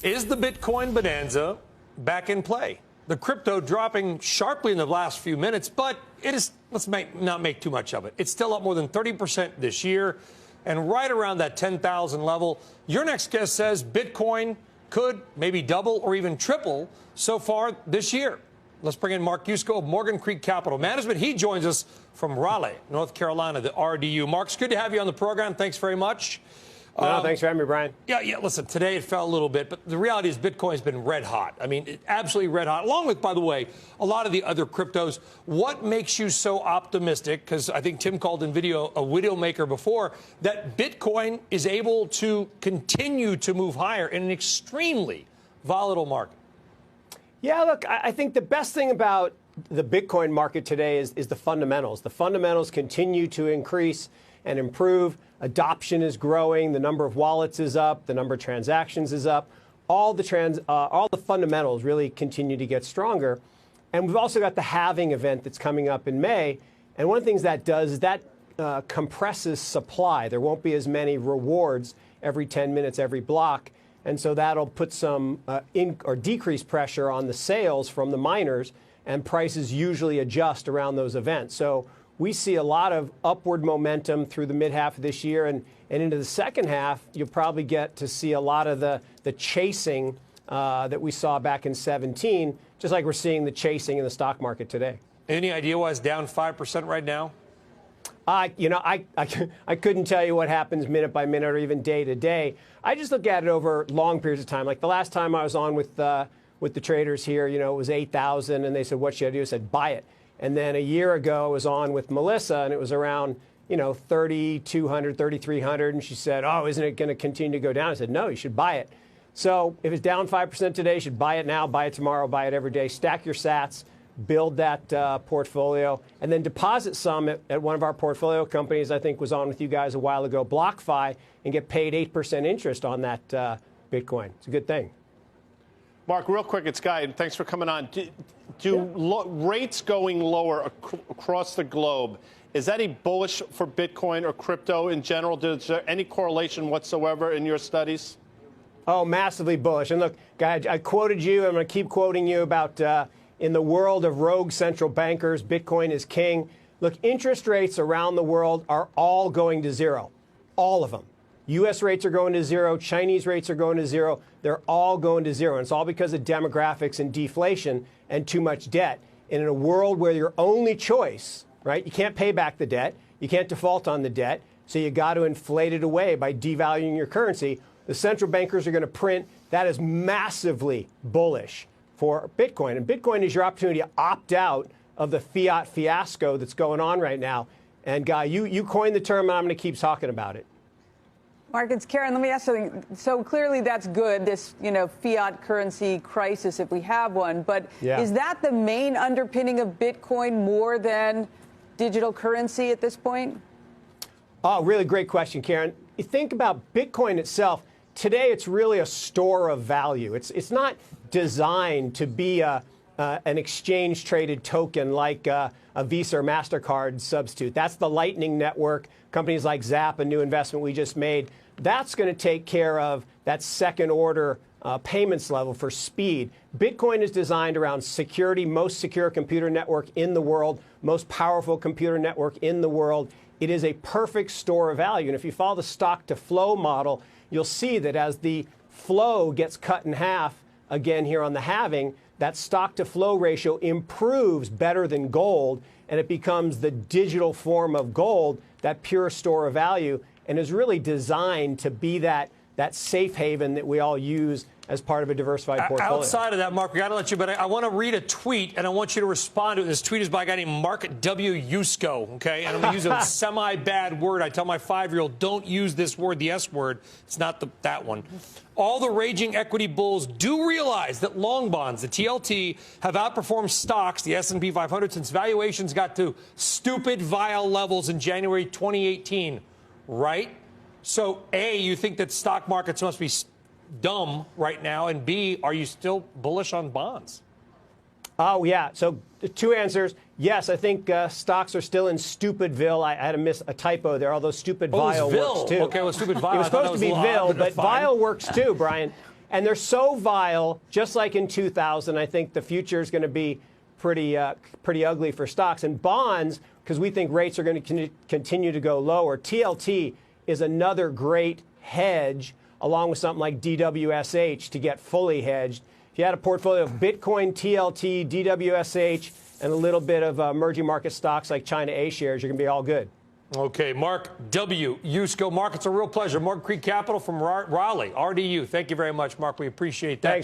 Is the Bitcoin bonanza back in play? The crypto dropping sharply in the last few minutes, but it is, not make too much of it. It's still up more than 30% this year and right around that 10,000 level. Your next guest says Bitcoin could maybe double or even triple so far this year. Let's bring in Mark Yusko of Morgan Creek Capital Management. He joins us from Raleigh, North Carolina, the RDU. Mark, it's good to have you on the program. Thanks very much. No, thanks for having me, Brian. Yeah, listen, today it fell a little bit, but the reality is Bitcoin's been red hot. I mean, absolutely red hot, along with, by the way, a lot of the other cryptos. What makes you so optimistic, because I think Tim called NVIDIA a widow maker before, that Bitcoin is able to continue to move higher in an extremely volatile market? Yeah, look, I think the best thing about the Bitcoin market today is the fundamentals. The fundamentals continue to increase and improve. Adoption is growing. The number of wallets is up. The number of transactions is up. All the fundamentals really continue to get stronger. And we've also got the halving event that's coming up in May. And one of the things that does is that compresses supply. There won't be as many rewards every 10 minutes, every block. And so that'll put some decrease pressure on the sales from the miners, and prices usually adjust around those events. So we see a lot of upward momentum through the mid-half of this year, and into the second half, you'll probably get to see a lot of the chasing that we saw back in 17, just like we're seeing the chasing in the stock market today. Any idea why it's down 5% right now? I couldn't tell you what happens minute by minute or even day to day. I just look at it over long periods of time. Like the last time I was on with the traders here, it was 8,000, and they said, "What should I do?" I said, "Buy it." And then a year ago, I was on with Melissa, and it was around 3,200, 3,300, and she said, "Oh, isn't it going to continue to go down?" I said, "No, you should buy it." So if it's down 5% today, you should buy it now, buy it tomorrow, buy it every day. Stack your sats. Build that portfolio, and then deposit some at one of our portfolio companies. I think was on with you guys a while ago, BlockFi, and get paid 8% interest on that Bitcoin. It's a good thing. Mark, real quick, it's Guy, and thanks for coming on. Rates going lower across the globe, is that a bullish for Bitcoin or crypto in general? Is there any correlation whatsoever in your studies? Oh, massively bullish. And look, Guy, I quoted you. I'm going to keep quoting you about in the world of rogue central bankers, Bitcoin is king. Look, interest rates around the world are all going to zero. All of them. U.S. rates are going to zero. Chinese rates are going to zero. They're all going to zero. And it's all because of demographics and deflation and too much debt. And in a world where your only choice, right, you can't pay back the debt, you can't default on the debt, so you got to inflate it away by devaluing your currency. The central bankers are going to print. That is massively bullish for Bitcoin. And Bitcoin is your opportunity to opt out of the fiat fiasco that's going on right now. And Guy, you coined the term, and I'm going to keep talking about it. Mark, it's Karen. Let me ask something. So clearly that's good, this fiat currency crisis, if we have one. But is that the main underpinning of Bitcoin more than digital currency at this point? Oh, really great question, Karen. You think about Bitcoin itself. Today, it's really a store of value. It's not designed to be an exchange-traded token like a Visa or MasterCard substitute. That's the Lightning Network. Companies like Zap, a new investment we just made, that's going to take care of that second-order payments level for speed. Bitcoin is designed around security, most secure computer network in the world, most powerful computer network in the world. It is a perfect store of value. And if you follow the stock-to-flow model, you'll see that as the flow gets cut in half, again here on the halving, that stock-to-flow ratio improves better than gold, and it becomes the digital form of gold, that pure store of value, and is really designed to be that safe haven that we all use as part of a diversified portfolio. Outside of that, Mark, we got to let you, but I want to read a tweet, and I want you to respond to it. This tweet is by a guy named Mark W. Yusko, okay? And I'm going to use a semi-bad word. I tell my 5-year-old, don't use this word, the S word. It's not that one. All the raging equity bulls do realize that long bonds, the TLT, have outperformed stocks, the S&P 500, since valuations got to stupid, vile levels in January 2018, right? So, A, you think that stock markets must be dumb right now, and B, are you still bullish on bonds? Oh, yeah. So the two answers. Yes, I think stocks are still in Stupidville. I had to miss a typo there, although stupid vile works too. Okay, well, stupid vile. It was supposed to be Ville, but vile works too, Brian. And they're so vile, just like in 2000. I think the future is going to be pretty ugly for stocks and bonds, because we think rates are going to continue to go lower. TLT is another great hedge, along with something like DWSH to get fully hedged. If you had a portfolio of Bitcoin, TLT, DWSH, and a little bit of emerging market stocks like China A shares, you're going to be all good. Okay, Mark W. Yusko. Mark, it's a real pleasure. Morgan Creek Capital from Raleigh, RDU. Thank you very much, Mark. We appreciate that. Thanks.